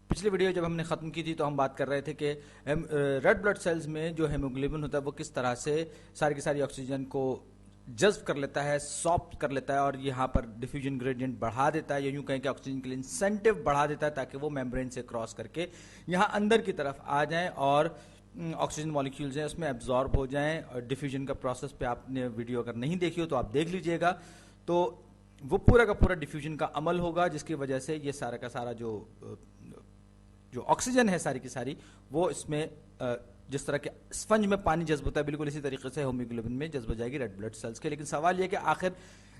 پچھلی ویڈیو جب ہم نے ختم کی تھی تو ہم بات کر رہے تھے کہ ریڈ بلڈ سیلز میں جو ہیموگلوبن ہوتا ہے وہ کس طرح سے ساری کی ساری آکسیجن کو جذب کر لیتا ہے، ساپٹ کر لیتا ہے اور یہاں پر ڈیفیوژن گریڈینٹ بڑھا دیتا ہے، یا یوں کہیں کہ آکسیجن کے لیے انسینٹیو بڑھا دیتا ہے تاکہ وہ میمبرین سے کراس کر کے یہاں اندر کی طرف آ جائیں اور آکسیجن مالیکیولز ہیں اس میں ایبزارب ہو جائیں. اور ڈیفیوژن کا پروسیس پہ آپ نے ویڈیو اگر نہیں دیکھی ہو تو آپ دیکھ لیجئے گا. تو وہ پورا کا پورا ڈیفیوژن کا عمل ہوگا جس کی وجہ سے یہ سارا کا سارا جو آکسیجن ہے ساری کی ساری وہ اس میں جس طرح کے اسفنج میں پانی جذب ہوتا ہے بالکل اسی طریقے سے ہیموگلوبن میں جذب ہو جائے گی ریڈ بلڈ سیلز کے. لیکن سوال یہ کہ آخر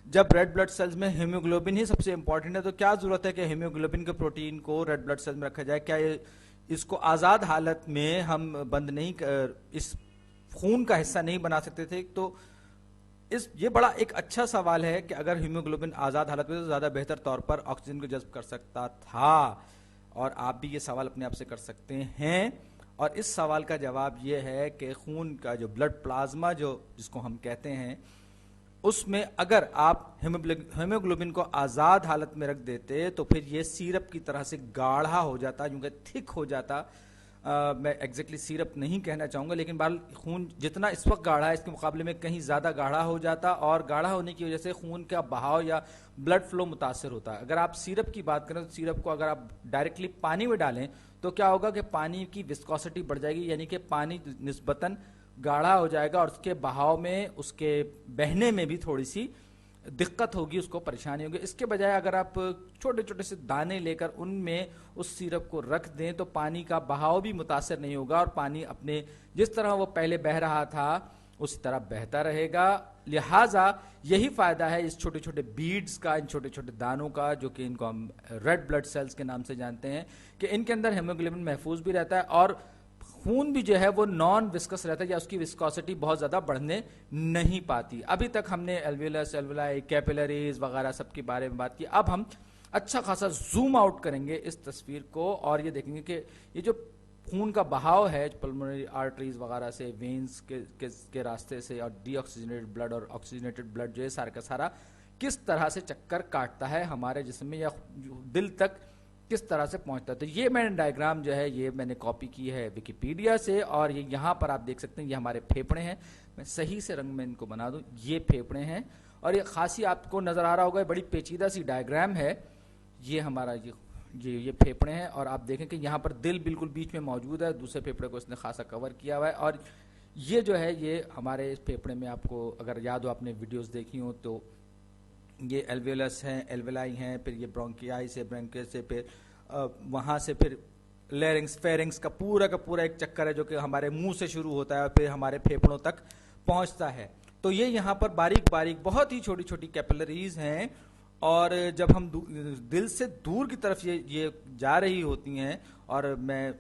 جب ریڈ بلڈ سیلز میں ہیموگلوبن ہی سب سے امپورٹنٹ ہے تو کیا ضرورت ہے کہ ہیموگلوبن کے پروٹین کو ریڈ بلڈ سیلز میں رکھا جائے؟ کیا اس کو آزاد حالت میں ہم بند نہیں اس خون کا حصہ نہیں بنا سکتے تھے؟ تو یہ بڑا ایک اچھا سوال ہے کہ اگر ہیموگلوبن آزاد حالت میں تو زیادہ بہتر طور پر آکسیجن کو جذب کر سکتا تھا. اور آپ بھی یہ سوال اپنے آپ سے کر سکتے ہیں اور اس سوال کا جواب یہ ہے کہ خون کا جو بلڈ پلازما جس کو ہم کہتے ہیں اس میں اگر آپ ہیموگلوبن کو آزاد حالت میں رکھ دیتے تو پھر یہ سیرپ کی طرح سے گاڑھا ہو جاتا، یوں کہ تھک ہو جاتا. میں ایگزیکٹلی سیرپ نہیں کہنا چاہوں گا لیکن بہرحال خون جتنا اس وقت گاڑھا ہے اس کے مقابلے میں کہیں زیادہ گاڑھا ہو جاتا اور گاڑھا ہونے کی وجہ سے خون کا بہاؤ یا بلڈ فلو متاثر ہوتا ہے. اگر آپ سیرپ کی بات کریں تو سیرپ کو اگر آپ ڈائریکٹلی پانی میں ڈالیں تو کیا ہوگا کہ پانی کی وسکوسٹی بڑھ جائے گی، یعنی کہ پانی نسبتاً گاڑھا ہو جائے گا اور اس کے بہاؤ میں اس کے بہنے میں بھی تھوڑی سی دقت ہوگی، اس کو پریشانی ہوگی. اس کے بجائے اگر آپ چھوٹے چھوٹے سے دانے لے کر ان میں اس سیرپ کو رکھ دیں تو پانی کا بہاؤ بھی متاثر نہیں ہوگا اور پانی اپنے جس طرح وہ پہلے بہہ رہا تھا اسی طرح بہتا رہے گا. لہٰذا یہی فائدہ ہے اس چھوٹے چھوٹے بیڈز کا، ان چھوٹے چھوٹے دانوں کا، جو کہ ان کو ہم ریڈ بلڈ سیلز کے نام سے جانتے ہیں، کہ ان کے اندر ہیموگلوبن محفوظ بھی رہتا ہے اور خون بھی جو ہے وہ نان وسکس رہتا ہے یا اس کی وسکوسٹی بہت زیادہ بڑھنے نہیں پاتی. ابھی تک ہم نے الویولس، الویلائی، کیپیلریز وغیرہ سب کے بارے میں بات کی. اب ہم اچھا خاصا زوم آؤٹ کریں گے اس تصویر کو اور یہ دیکھیں گے کہ یہ جو خون کا بہاؤ ہے پلمونری آرٹریز وغیرہ سے، وینز کے راستے سے، اور ڈی آکسیجنیٹڈ بلڈ اور آکسیجنیٹڈ بلڈ جو ہے سارا کا سارا کس طرح سے چکر کاٹتا ہے ہمارے جسم میں یا دل تک کس طرح سے پہنچتا ہے. تو یہ میں نے ڈائیگرام جو ہے یہ میں نے کاپی کی ہے ویکیپیڈیا سے اور یہ یہاں پر آپ دیکھ سکتے ہیں یہ ہمارے پھیپڑے ہیں. میں صحیح سے رنگ میں ان کو بنا دوں، یہ پھیپڑے ہیں اور یہ خاصی آپ کو نظر آ رہا ہوگا بڑی پیچیدہ سی ڈائیگرام ہے. یہ ہمارا یہ پھیپڑے ہیں اور آپ دیکھیں کہ یہاں پر دل بالکل بیچ میں موجود ہے، دوسرے پھیپڑے کو اس نے خاصا کور کیا ہوا ہے. اور یہ جو ہے یہ ہمارے اس پھیپڑے میں آپ کو اگر یاد ہو آپ نے ویڈیوز دیکھی ہوں تو یہ الویولس ہیں، الویلائی ہیں، پھر یہ برونکیائی سے، برونکس سے، پھر وہاں سے پھر لیرنگس، فیرنگس کا پورا ایک چکر ہے جو کہ ہمارے منہ سے شروع ہوتا ہے اور پھر ہمارے پھیپڑوں تک پہنچتا ہے. تو یہ یہاں پر باریک باریک بہت ہی چھوٹی چھوٹی کیپلریز ہیں اور جب ہم دل سے دور کی طرف یہ جا رہی ہوتی ہیں، اور میں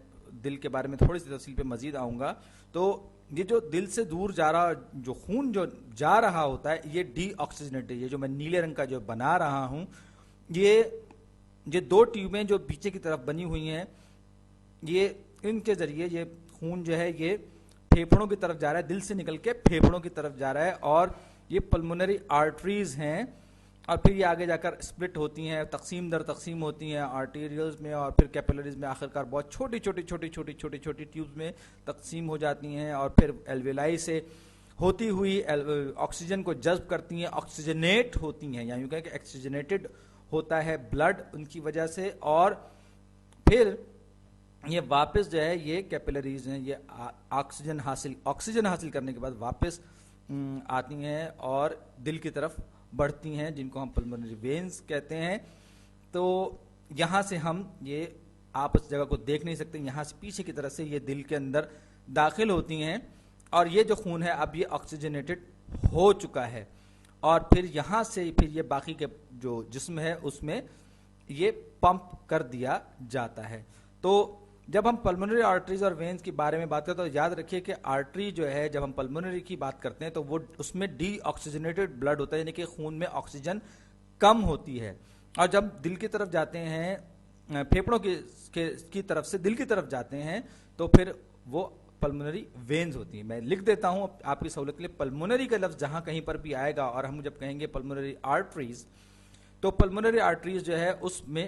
دل کے بارے میں تھوڑی سی تفصیل پہ مزید آؤں گا، تو یہ جو دل سے دور جا رہا جو خون جو جا رہا ہوتا ہے یہ ڈی آکسیجنیٹڈ، یہ جو میں نیلے رنگ کا جو بنا رہا ہوں یہ دو ٹیوبیں جو پیچھے کی طرف بنی ہوئی ہیں، یہ ان کے ذریعے یہ خون جو ہے یہ پھیپھڑوں کی طرف جا رہا ہے، دل سے نکل کے پھیپھڑوں کی طرف جا رہا ہے اور یہ پلمونری آرٹریز ہیں اور پھر یہ آگے جا کر اسپلٹ ہوتی ہیں، تقسیم در تقسیم ہوتی ہیں آرٹیریلز میں اور پھر کیپیلریز میں، آخرکار بہت چھوٹی چھوٹی ٹیوبز میں تقسیم ہو جاتی ہیں اور پھر الویلائی سے ہوتی ہوئی آکسیجن کو جذب کرتی ہیں، آکسیجنیٹ ہوتی ہیں، یعنی کہ آکسیجنیٹڈ ہوتا ہے بلڈ ان کی وجہ سے، اور پھر یہ واپس جو ہے یہ کیپیلریز ہیں یہ آکسیجن حاصل کرنے کے بعد واپس آتی ہیں اور دل کی طرف بڑھتی ہیں جن کو ہم پلمونری وینز کہتے ہیں. تو یہاں سے ہم یہ آپ اس جگہ کو دیکھ نہیں سکتے، یہاں سے پیچھے کی طرف سے یہ دل کے اندر داخل ہوتی ہیں اور یہ جو خون ہے اب یہ آکسیجنیٹڈ ہو چکا ہے اور پھر یہاں سے پھر یہ باقی کے جو جسم ہے اس میں یہ پمپ کر دیا جاتا ہے. تو جب ہم پلمونری آرٹریز اور وینز کے بارے میں بات کرتے ہیں تو یاد رکھیے کہ آرٹری جو ہے جب ہم پلمونری کی بات کرتے ہیں تو وہ اس میں ڈی آکسیجنیٹڈ بلڈ ہوتا ہے، یعنی کہ خون میں آکسیجن کم ہوتی ہے، اور جب دل کی طرف جاتے ہیں، پھیپڑوں کی طرف سے دل کی طرف جاتے ہیں تو پھر وہ پلمونری وینز ہوتی ہیں. میں لکھ دیتا ہوں آپ کی سہولت کے لیے، پلمونری کا لفظ جہاں کہیں پر بھی آئے گا اور ہم جب کہیں گے پلمونری آرٹریز تو پلمونری آرٹریز جو ہے اس میں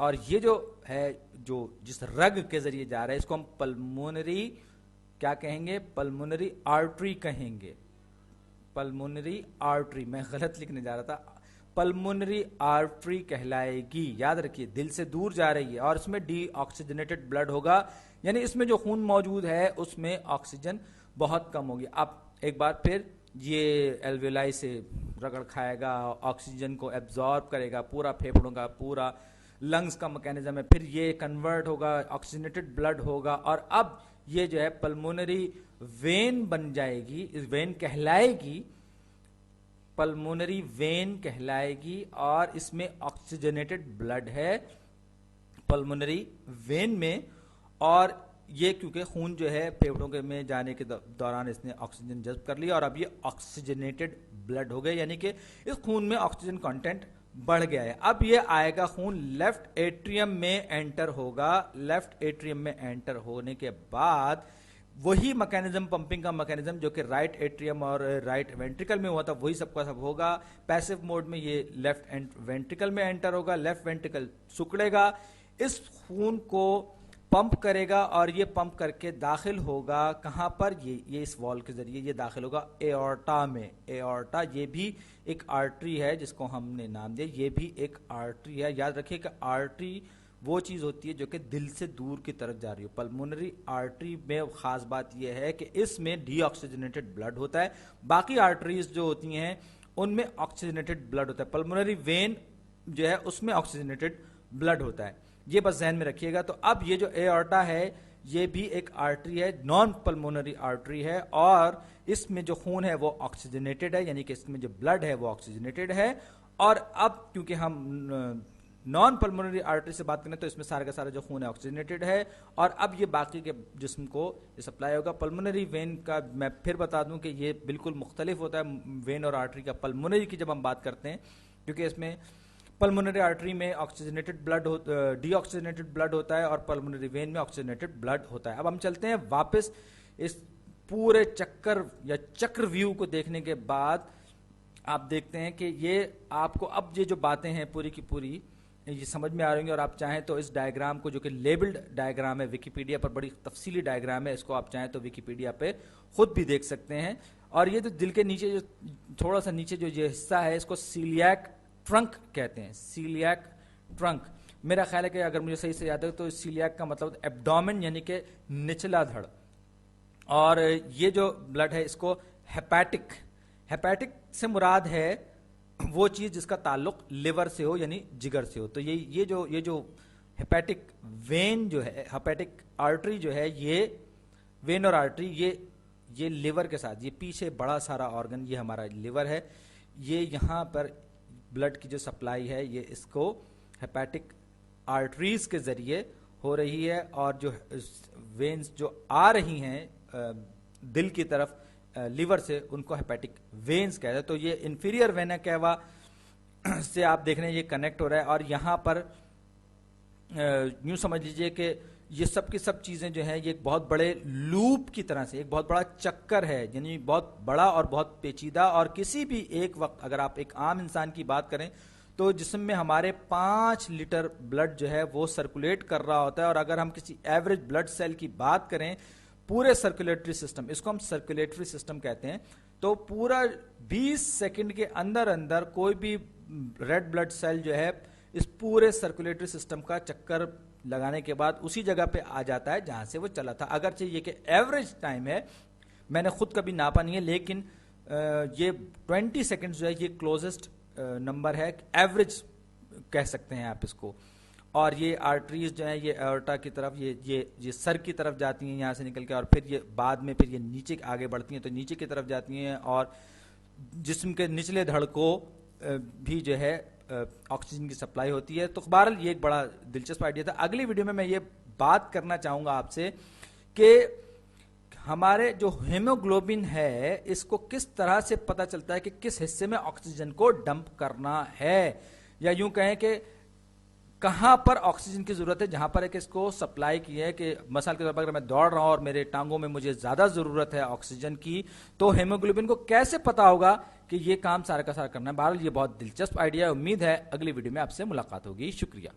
اور یہ جو ہے جو جس رگ کے ذریعے جا رہا ہے اس کو ہم پلمونری کیا کہیں گے؟ پلمونری آرٹری کہیں گے. پلمونری آرٹری، میں غلط لکھنے جا رہا تھا، پلمونری آرٹری کہلائے گی. یاد رکھیے دل سے دور جا رہی ہے اور اس میں ڈی آکسیجنیٹڈ بلڈ ہوگا، یعنی اس میں جو خون موجود ہے اس میں آکسیجن بہت کم ہوگی. اب ایک بار پھر یہ الویلائی سے رگڑ کھائے گا، آکسیجن کو ایبزارب کرے گا، پورا پھیپھڑوں کا پورا لنگز کا میکینزم ہے، پھر یہ کنورٹ ہوگا، آکسیجنیٹڈ بلڈ ہوگا اور اب یہ جو ہے پلمونری وین بن جائے گی، وین کہلائے گی، پلمونری وین کہلائے گی اور اس میں آکسیجنیٹڈ بلڈ ہے پلمونری وین میں. اور یہ کیونکہ خون جو ہے پھیپھڑوں کے میں جانے کے دوران اس نے آکسیجن جذب کر لیا اور اب یہ آکسیجنیٹڈ بلڈ ہو گئے، یعنی کہ اس خون میں آکسیجن کانٹینٹ بڑھ گیا ہے. اب یہ آئے گا خون لیفٹ ایٹریم میں انٹر ہوگا. لیفٹ ایٹریم میں انٹر ہونے کے بعد وہی میکینزم، پمپنگ کا میکینزم جو کہ رائٹ ایٹریم اور رائٹ وینٹریکل میں ہوا تھا وہی سب کا سب ہوگا. پیسو موڈ میں یہ لیفٹ وینٹریکل میں انٹر ہوگا، لیفٹ وینٹریکل سکڑے گا، اس خون کو پمپ کرے گا اور یہ پمپ کر کے داخل ہوگا کہاں پر؟ یہ اس وال کے ذریعے یہ داخل ہوگا ایورٹا میں. ایورٹا یہ بھی ایک آرٹری ہے جس کو ہم نے نام دیا، یہ بھی ایک آرٹری ہے. یاد رکھیے کہ آرٹری وہ چیز ہوتی ہے جو کہ دل سے دور کی طرف جا رہی ہو. پلمونری آرٹری میں خاص بات یہ ہے کہ اس میں ڈی آکسیجنیٹڈ بلڈ ہوتا ہے، باقی آرٹریز جو ہوتی ہیں ان میں آکسیجنیٹڈ بلڈ ہوتا ہے. پلمونری وین جو ہے اس میں آکسیجنیٹڈ بلڈ ہوتا ہے، یہ بس ذہن میں رکھیے گا. تو اب یہ جو ایورٹا ہے یہ بھی ایک آرٹری ہے، نان پلمونری آرٹری ہے اور اس میں جو خون ہے وہ آکسیجنیٹڈ ہے، یعنی کہ اس میں جو بلڈ ہے وہ آکسیجنیٹڈ ہے. اور اب کیونکہ ہم نان پلمونری آرٹری سے بات کریں تو اس میں سارا کا سارا جو خون ہے آکسیجنیٹڈ ہے اور اب یہ باقی کے جسم کو یہ سپلائی ہوگا. پلمونری وین کا میں پھر بتا دوں کہ یہ بالکل مختلف ہوتا ہے وین اور آرٹری کا. پلمونری کی جب ہم بات کرتے ہیں کیونکہ اس میں پلمونری آرٹری میں oxygenated blood deoxygenated blood ہوتا ہے اور پلمونری وین میں آکسیجنیٹڈ بلڈ ہوتا ہے. اب ہم چلتے ہیں واپس اس پورے چکر یا چکر ویو کو دیکھنے کے بعد آپ دیکھتے ہیں کہ یہ آپ کو اب یہ جو باتیں ہیں پوری کی پوری یہ سمجھ میں آ رہی ہیں اور آپ چاہیں تو اس ڈائیگرام کو جو کہ لیبلڈ ڈائیگرام ہے ویکیپیڈیا پر بڑی تفصیلی ڈائیگرام ہے، اس کو آپ چاہیں تو ویکیپیڈیا پہ خود بھی دیکھ سکتے ہیں. اور یہ جو دل کے نیچے جو تھوڑا سا نیچے جو یہ حصہ ہے اس کو سیلیاک ٹرنک کہتے ہیں. سیلیاک ٹرنک میرا خیال ہے کہ اگر مجھے صحیح سے یاد ہے تو سیلیاک کا مطلب ایبڈومن یعنی کہ نچلا دھڑ. اور یہ جو بلڈ ہے اس کو ہیپیٹک، ہیپیٹک سے مراد ہے وہ چیز جس کا تعلق لیور سے ہو یعنی جگر سے ہو. تو یہ جو ہیپیٹک وین جو ہے، ہیپیٹک آرٹری جو ہے، یہ وین اور آرٹری یہ لیور کے ساتھ، یہ پیچھے بڑا سارا آرگن یہ ہمارا لیور ہے، یہ یہاں پر بلڈ کی جو سپلائی ہے یہ اس کو ہیپیٹک آرٹریز کے ذریعے ہو رہی ہے اور جو وینز جو آ رہی ہیں دل کی طرف لیور سے ان کو ہیپیٹک وینز کہتے ہیں. تو یہ انفیریئر وینا کیوا سے آپ دیکھ رہے ہیں یہ کنیکٹ ہو رہا ہے اور یہاں پر یوں سمجھ لیجئے کہ یہ سب کی سب چیزیں جو ہیں یہ ایک بہت بڑے لوپ کی طرح سے ایک بہت بڑا چکر ہے، یعنی بہت بڑا اور بہت پیچیدہ. اور کسی بھی ایک وقت اگر آپ ایک عام انسان کی بات کریں تو جسم میں ہمارے 5 لیٹر بلڈ جو ہے وہ سرکولیٹ کر رہا ہوتا ہے اور اگر ہم کسی ایوریج بلڈ سیل کی بات کریں پورے سرکولیٹری سسٹم، اس کو ہم سرکولیٹری سسٹم کہتے ہیں، تو پورا 20 سیکنڈ کے اندر اندر کوئی بھی ریڈ بلڈ سیل جو ہے اس پورے سرکولیٹری سسٹم کا چکر لگانے کے بعد اسی جگہ پہ آ جاتا ہے جہاں سے وہ چلا تھا. اگرچہ یہ کہ ایوریج ٹائم ہے، میں نے خود کبھی ناپا نہیں ہے، لیکن یہ 20 سیکنڈ جو ہے یہ کلوزسٹ نمبر ہے، ایوریج کہہ سکتے ہیں آپ اس کو. اور یہ آرٹریز جو ہیں یہ ایورٹا کی طرف یہ سر کی طرف جاتی ہیں یہاں سے نکل کے اور پھر یہ بعد میں پھر یہ نیچے آگے بڑھتی ہیں تو نیچے کی طرف جاتی ہیں اور جسم کے نچلے دھڑ کو بھی جو ہے آکسیجن کی سپلائی ہوتی ہے. تو بہرحال یہ ایک بڑا دلچسپ آئیڈیا تھا. اگلی ویڈیو میں یہ بات کرنا چاہوں گا آپ سے کہ ہمارے جو ہیموگلوبن ہے اس کو کس طرح سے پتہ چلتا ہے کہ کس حصے میں آکسیجن کو ڈمپ کرنا ہے، یا یوں کہیں کہ کہاں پر آکسیجن کی ضرورت ہے جہاں پر ایک اس کو سپلائی کی ہے. کہ مثال کے طور پر اگر میں دوڑ رہا ہوں اور میرے ٹانگوں میں مجھے زیادہ ضرورت ہے آکسیجن کی تو ہیموگلوبن کو کیسے پتا ہوگا کہ یہ کام سارا کا سارا کرنا ہے. بہرحال یہ بہت دلچسپ آئیڈیا ہے. امید ہے اگلی ویڈیو میں آپ سے ملاقات ہوگی. شکریہ.